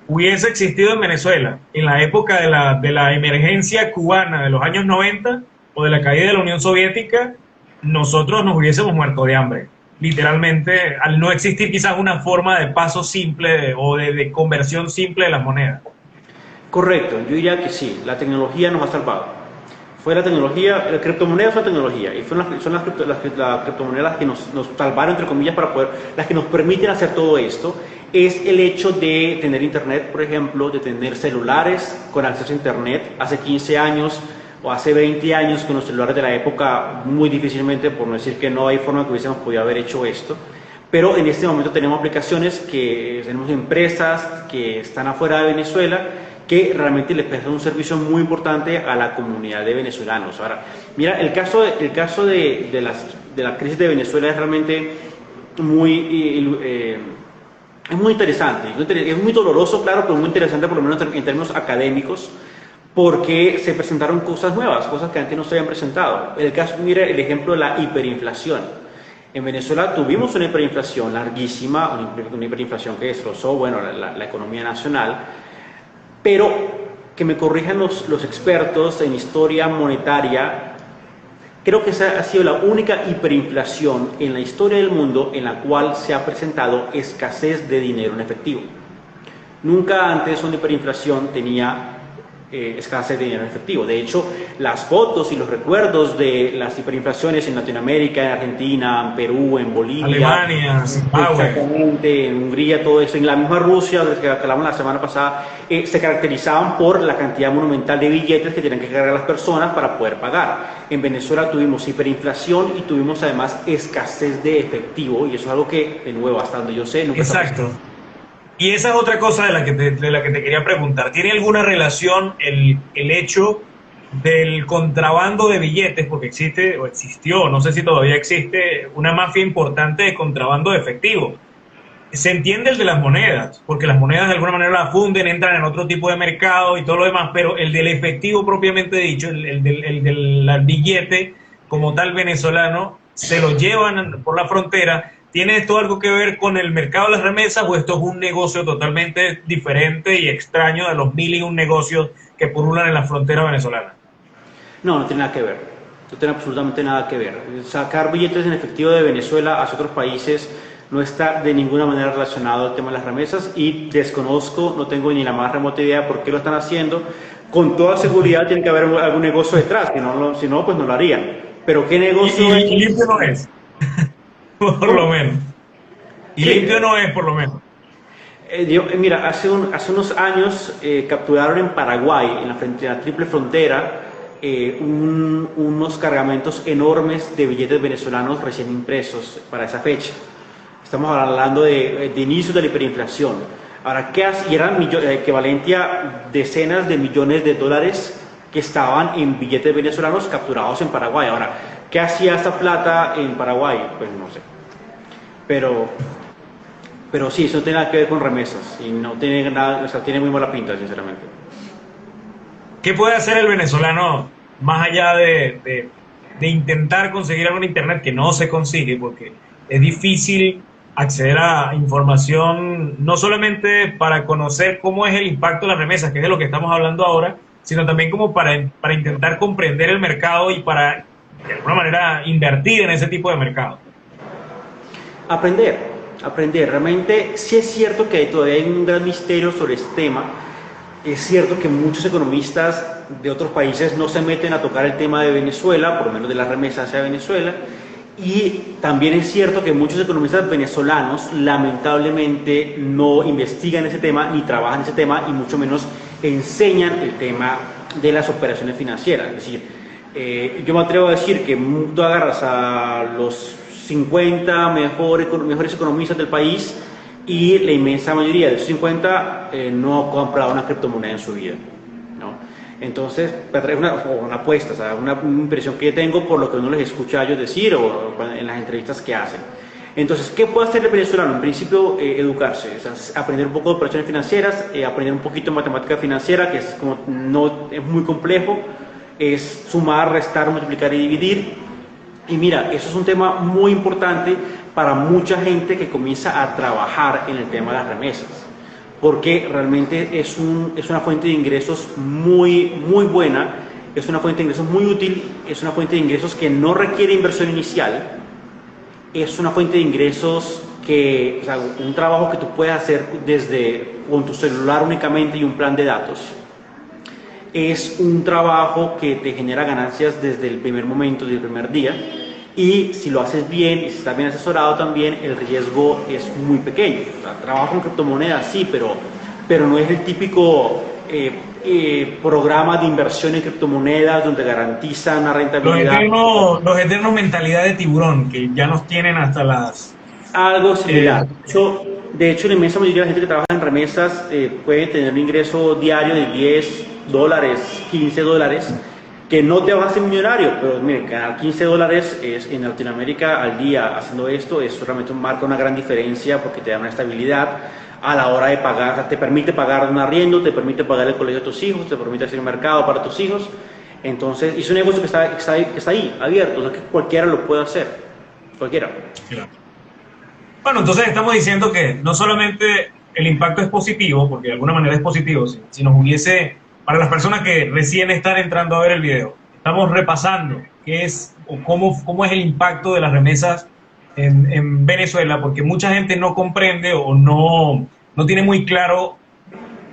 hubiese existido en Venezuela en la época de la emergencia cubana de los años 90 o de la caída de la Unión Soviética, nosotros nos hubiésemos muerto de hambre. Literalmente, al no existir quizás una forma de paso simple o de conversión simple de las monedas.
Correcto, yo diría que sí, la tecnología nos ha salvado. Fue la tecnología, la criptomoneda es una tecnología, y son las criptomonedas las que nos salvaron, entre comillas, para poder, las que nos permiten hacer todo esto. Es el hecho de tener internet, por ejemplo, de tener celulares con acceso a internet. Hace 15 años o hace 20 años con los celulares de la época, muy difícilmente, por no decir que no hay forma que hubiésemos podido haber hecho esto. Pero en este momento tenemos aplicaciones, tenemos empresas que están afuera de Venezuela, que realmente les prestan un servicio muy importante a la comunidad de venezolanos. Ahora, mira, el caso de la crisis de Venezuela es realmente es muy interesante, es muy doloroso, claro, pero muy interesante por lo menos en términos académicos, porque se presentaron cosas nuevas, cosas que antes no se habían presentado. Mira el ejemplo de la hiperinflación. En Venezuela tuvimos una hiperinflación larguísima, una hiperinflación que destrozó, bueno, la economía nacional, pero que me corrijan los expertos en historia monetaria, creo que esa ha sido la única hiperinflación en la historia del mundo en la cual se ha presentado escasez de dinero en efectivo. Nunca antes una hiperinflación tenía escasez de dinero en efectivo. De hecho, las fotos y los recuerdos de las hiperinflaciones en Latinoamérica, en Argentina, en Perú, en Bolivia,
Alemania, Zimbabue,
exactamente, en Hungría, todo eso, en la misma Rusia, de que hablamos la semana pasada, se caracterizaban por la cantidad monumental de billetes que tenían que cargar las personas para poder pagar. En Venezuela tuvimos hiperinflación y tuvimos además escasez de efectivo, y eso es algo que, de nuevo, hasta donde yo sé, nunca
exacto. Y esa es otra cosa de la que te quería preguntar. ¿Tiene alguna relación el hecho del contrabando de billetes? Porque existe, o existió, no sé si todavía existe, una mafia importante de contrabando de efectivo. Se entiende el de las monedas, porque las monedas de alguna manera las funden, entran en otro tipo de mercado y todo lo demás, pero el del efectivo propiamente dicho, el del billete como tal venezolano, se lo llevan por la frontera. ¿Tiene esto algo que ver con el mercado de las remesas o esto es un negocio totalmente diferente y extraño de los mil y un negocios que pululan en la frontera venezolana?
No, no tiene nada que ver. No tiene absolutamente nada que ver. Sacar billetes en efectivo de Venezuela hacia otros países no está de ninguna manera relacionado al tema de las remesas, y desconozco, no tengo ni la más remota idea por qué lo están haciendo. Con toda seguridad tiene que haber algún negocio detrás, si no, pues no lo harían. Pero ¿qué negocio
y limpio no es? Por lo menos. Y sí, limpio no es, por lo menos.
Mira, hace unos años capturaron en Paraguay, en la triple frontera, unos cargamentos enormes de billetes venezolanos recién impresos para esa fecha. Estamos hablando de inicio de la hiperinflación. Ahora, ¿qué hacían? Y eran equivalente a decenas de millones de dólares que estaban en billetes venezolanos capturados en Paraguay. Ahora, ¿qué hacía esta plata en Paraguay? Pues no sé. Pero sí, eso no tiene nada que ver con remesas. Y no tiene nada, o sea, tiene muy mala pinta, sinceramente.
¿Qué puede hacer el venezolano más allá de intentar conseguir algo en internet que no se consigue? Porque es difícil acceder a información no solamente para conocer cómo es el impacto de las remesas, que es de lo que estamos hablando ahora, sino también como para intentar comprender el mercado y para, de alguna manera, invertir en ese tipo de mercado.
Aprender, aprender. Realmente sí es cierto que todavía hay un gran misterio sobre este tema. Es cierto que muchos economistas de otros países no se meten a tocar el tema de Venezuela, por lo menos de las remesas hacia Venezuela. Y también es cierto que muchos economistas venezolanos lamentablemente no investigan ese tema ni trabajan ese tema y mucho menos enseñan el tema de las operaciones financieras. Es decir, yo me atrevo a decir que tú agarras a los 50 mejores economistas del país y la inmensa mayoría de esos 50 no ha comprado una criptomoneda en su vida, ¿no? Entonces, es una apuesta, o sea, una impresión que tengo por lo que uno les escucha a ellos decir o en las entrevistas que hacen. Entonces, ¿qué puede hacer el venezolano? En principio, educarse, o sea, aprender un poco de operaciones financieras, aprender un poquito de matemática financiera, que es como no es muy complejo, es sumar, restar, multiplicar y dividir. Y mira, eso es un tema muy importante para mucha gente que comienza a trabajar en el tema de las remesas, porque realmente es una fuente de ingresos muy buena, es una fuente de ingresos muy útil, es una fuente de ingresos que no requiere inversión inicial, es una fuente de ingresos que, o sea, un trabajo que tú puedes hacer con tu celular únicamente y un plan de datos. Es un trabajo que te genera ganancias desde el primer momento, desde el primer día, y si lo haces bien y si estás bien asesorado también, el riesgo es muy pequeño. O sea, trabajo con criptomonedas, sí, pero no es el típico programa de inversión en criptomonedas donde garantiza una rentabilidad.
Los eternos mentalidad de tiburón, que ya nos tienen hasta las...
Algo similar. De hecho, la inmensa mayoría de la gente que trabaja en remesas puede tener un ingreso diario de $10, $15, que no te vas a hacer millonario, pero miren, ganar $15 en Latinoamérica al día haciendo esto, eso realmente marca una gran diferencia porque te da una estabilidad a la hora de pagar, o sea, te permite pagar un arriendo, te permite pagar el colegio de tus hijos, te permite hacer un mercado para tus hijos. Entonces, es un negocio que está ahí, abierto, o sea, que cualquiera lo puede hacer, cualquiera.
Claro. Bueno, entonces estamos diciendo que no solamente el impacto es positivo, porque de alguna manera es positivo, si nos hubiese, para las personas que recién están entrando a ver el video, estamos repasando qué es o cómo es el impacto de las remesas en Venezuela, porque mucha gente no comprende o no tiene muy claro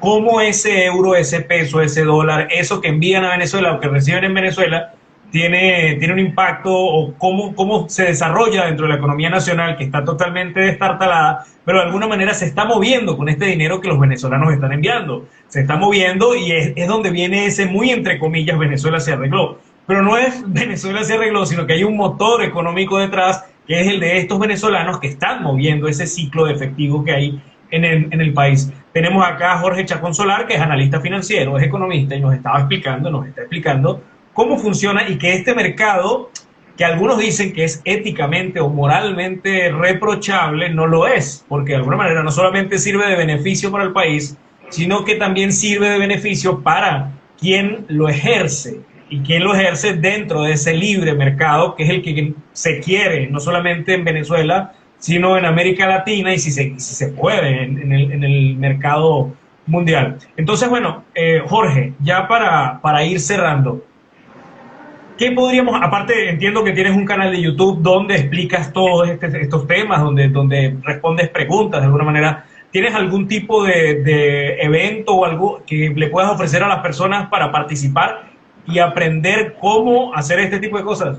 cómo ese euro, ese peso, ese dólar, eso que envían a Venezuela o que reciben en Venezuela, tiene un impacto o cómo se desarrolla dentro de la economía nacional, que está totalmente destartalada, pero de alguna manera se está moviendo con este dinero que los venezolanos están enviando. Se está moviendo y es donde viene ese muy entre comillas Venezuela se arregló. Pero no es Venezuela se arregló, sino que hay un motor económico detrás, que es el de estos venezolanos que están moviendo ese ciclo de efectivo que hay en el país. Tenemos acá a Jorge Chacón Solar, que es analista financiero, es economista y nos está explicando cómo funciona y que este mercado, que algunos dicen que es éticamente o moralmente reprochable, no lo es, porque de alguna manera no solamente sirve de beneficio para el país, sino que también sirve de beneficio para quien lo ejerce y quien lo ejerce dentro de ese libre mercado que es el que se quiere, no solamente en Venezuela, sino en América Latina y si se puede en el mercado mundial. Entonces, bueno, Jorge, ya para ir cerrando, ¿qué podríamos, aparte entiendo que tienes un canal de YouTube donde explicas todos estos temas, donde respondes preguntas de alguna manera, ¿tienes algún tipo de evento o algo que le puedas ofrecer a las personas para participar y aprender cómo hacer este tipo de cosas?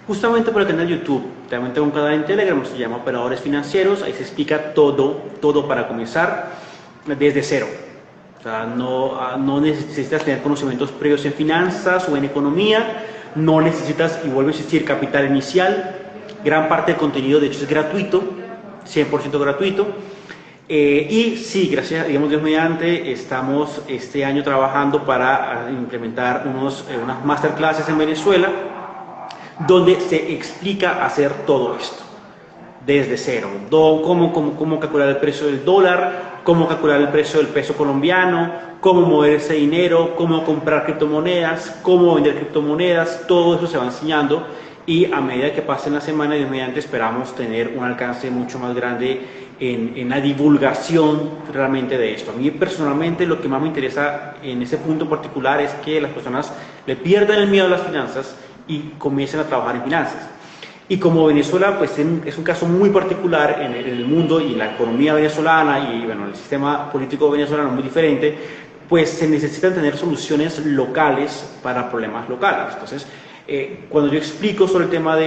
Justamente por el canal de YouTube, también tengo un canal en Telegram, se llama Operadores Financieros, ahí se explica todo para comenzar desde cero. O sea, no necesitas tener conocimientos previos en finanzas o en economía, no necesitas, y vuelvo a insistir, capital inicial. Gran parte del contenido, de hecho, es gratuito, 100% gratuito. Y sí, gracias, digamos, Dios mediante, estamos este año trabajando para implementar unas masterclasses en Venezuela, donde se explica hacer todo esto desde cero. Cómo calcular el precio del dólar, cómo calcular el precio del peso colombiano, cómo mover ese dinero, cómo comprar criptomonedas, cómo vender criptomonedas, todo eso se va enseñando y a medida que pasen las semanas, Dios mediante, esperamos tener un alcance mucho más grande en la divulgación realmente de esto. A mí personalmente lo que más me interesa en ese punto particular es que las personas le pierdan el miedo a las finanzas y comiencen a trabajar en finanzas. Y como Venezuela pues es un caso muy particular en el mundo y la economía venezolana y bueno, el sistema político venezolano es muy diferente, pues se necesitan tener soluciones locales para problemas locales. Entonces, cuando yo explico sobre el tema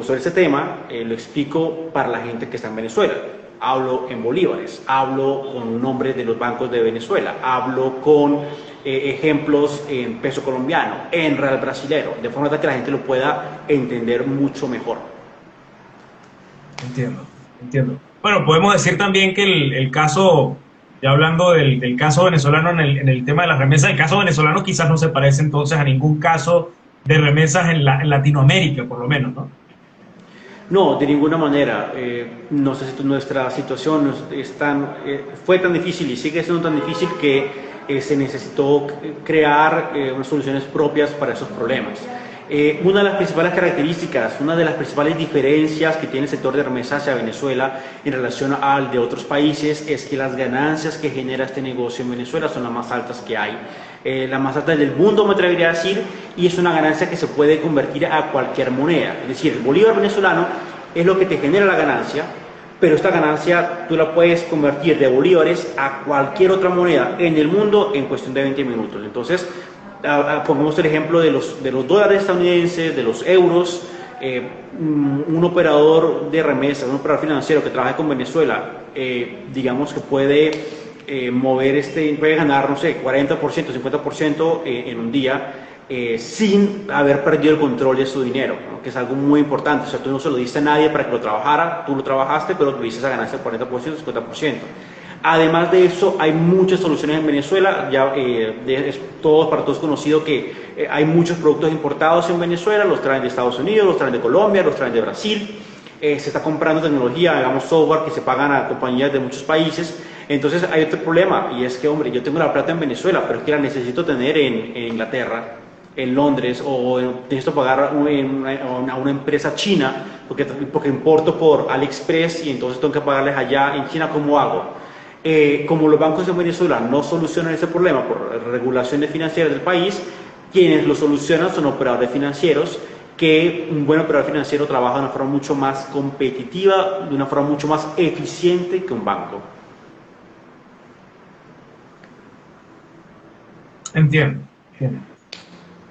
sobre ese tema, lo explico para la gente que está en Venezuela. Hablo en bolívares, hablo con nombres de los bancos de Venezuela, hablo con ejemplos en peso colombiano, en real brasilero, de forma tal que la gente lo pueda entender mucho mejor.
Entiendo, entiendo. Bueno, podemos decir también que el caso, ya hablando del caso venezolano en el tema de las remesas, el caso venezolano quizás no se parece entonces a ningún caso de remesas en Latinoamérica, por lo menos, ¿no?
No, de ninguna manera. No sé si nuestra situación fue tan difícil y sigue siendo tan difícil que se necesitó crear unas soluciones propias para esos problemas. Una de las principales características, una de las principales diferencias que tiene el sector de remesas hacia Venezuela en relación al de otros países es que las ganancias que genera este negocio en Venezuela son las más altas que hay. Las más altas del mundo, me atrevería a decir, y es una ganancia que se puede convertir a cualquier moneda. Es decir, el bolívar venezolano es lo que te genera la ganancia, pero esta ganancia tú la puedes convertir de bolívares a cualquier otra moneda en el mundo en cuestión de 20 minutos. Entonces, pongamos el ejemplo de los dólares estadounidenses, de los euros. Un operador de remesas, un operador financiero que trabaja con Venezuela, digamos que puede puede ganar, no sé, 40%, 50% en un día, sin haber perdido el control de su dinero, ¿no? Que es algo muy importante. O sea, tú no se lo diste a nadie para que lo trabajara, tú lo trabajaste, pero tuviste esa ganancia del 40%, 50%. Además de eso, hay muchas soluciones en Venezuela, ya es para todos conocido que hay muchos productos importados en Venezuela, los traen de Estados Unidos, los traen de Colombia, los traen de Brasil, se está comprando tecnología, digamos software que se pagan a compañías de muchos países. Entonces hay otro problema y es que, hombre, yo tengo la plata en Venezuela, pero es que la necesito tener en Inglaterra, en Londres, o necesito pagar a una empresa china porque importo por AliExpress y entonces tengo que pagarles allá en China. ¿Cómo hago? Como los bancos de Venezuela no solucionan ese problema por regulaciones financieras del país, quienes lo solucionan son operadores financieros, que un buen operador financiero trabaja de una forma mucho más competitiva, de una forma mucho más eficiente que un banco.
Entiendo, entiendo.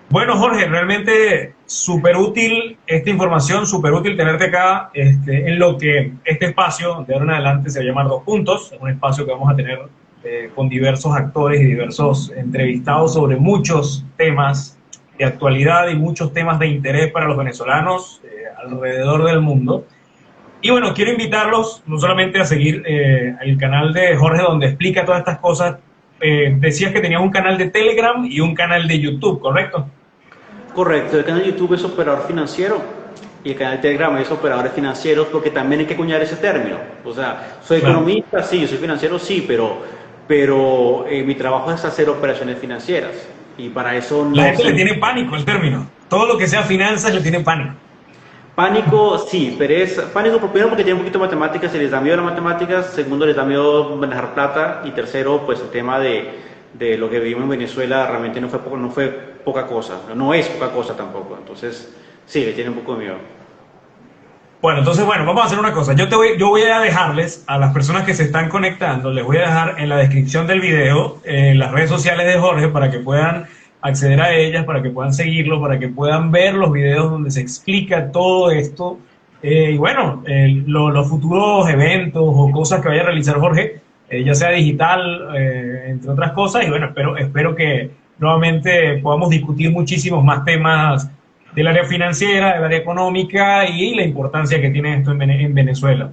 Bueno, Jorge, realmente súper útil esta información, súper útil tenerte acá en lo que este espacio de ahora en adelante se va a llamar Dos Puntos, es un espacio que vamos a tener con diversos actores y diversos entrevistados sobre muchos temas de actualidad y muchos temas de interés para los venezolanos alrededor del mundo. Y bueno, quiero invitarlos no solamente a seguir el canal de Jorge donde explica todas estas cosas. Decías que tenías un canal de Telegram y un canal de YouTube, ¿correcto?
Correcto, el canal de YouTube es operador financiero y el canal de Telegram es operadores financieros, porque también hay que acuñar ese término. O sea, soy economista, sí, yo soy financiero, sí, pero mi trabajo es hacer operaciones financieras y para eso no...
La gente le tiene pánico el término. Todo lo que sea finanzas le tiene pánico.
Pánico, sí, pero es pánico primero porque tiene un poquito de matemáticas, se les da miedo las matemáticas, segundo les da miedo manejar plata y tercero, pues el tema de lo que vivimos en Venezuela realmente no fue poca cosa, no es poca cosa tampoco, entonces sí, le tiene un poco de miedo.
Bueno, entonces, bueno, vamos a hacer una cosa. Yo voy a dejarles a las personas que se están conectando, les voy a dejar en la descripción del video las redes sociales de Jorge para que puedan acceder a ellas, para que puedan seguirlo, para que puedan ver los videos donde se explica todo esto. Y bueno, los futuros eventos o cosas que vaya a realizar Jorge, ya sea digital, entre otras cosas. Y bueno, espero que nuevamente podamos discutir muchísimos más temas del área financiera, del área económica y la importancia que tiene esto en Venezuela.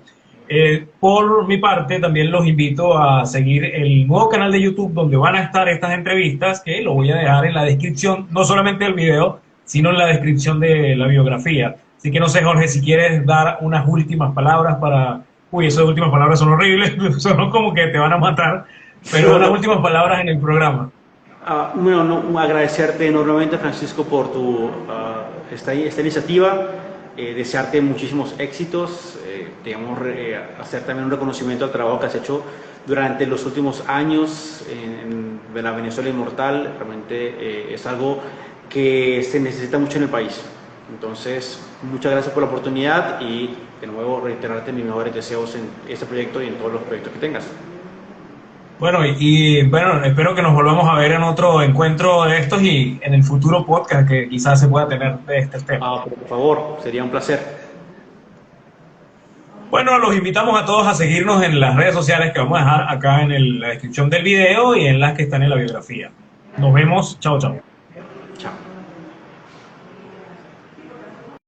Por mi parte, también los invito a seguir el nuevo canal de YouTube donde van a estar estas entrevistas, que lo voy a dejar en la descripción, no solamente del video, sino en la descripción de la biografía. Así que no sé, Jorge, si quieres dar unas últimas palabras para... Uy, esas últimas palabras son horribles, son como que te van a matar, pero unas últimas palabras en el programa.
Bueno, agradecerte enormemente, Francisco, por esta iniciativa. desearte muchísimos éxitos, hacer también un reconocimiento al trabajo que has hecho durante los últimos años en la Venezuela Inmortal. Realmente es algo que se necesita mucho en el país. Entonces, muchas gracias por la oportunidad y de nuevo reiterarte mis mejores deseos en este proyecto y en todos los proyectos que tengas.
Bueno, bueno, espero que nos volvamos a ver en otro encuentro de estos y en el futuro podcast que quizás se pueda tener de este tema.
Por favor, sería un placer.
Bueno, los invitamos a todos a seguirnos en las redes sociales que vamos a dejar acá en la descripción del video y en las que están en la biografía. Nos vemos. Chao, chao.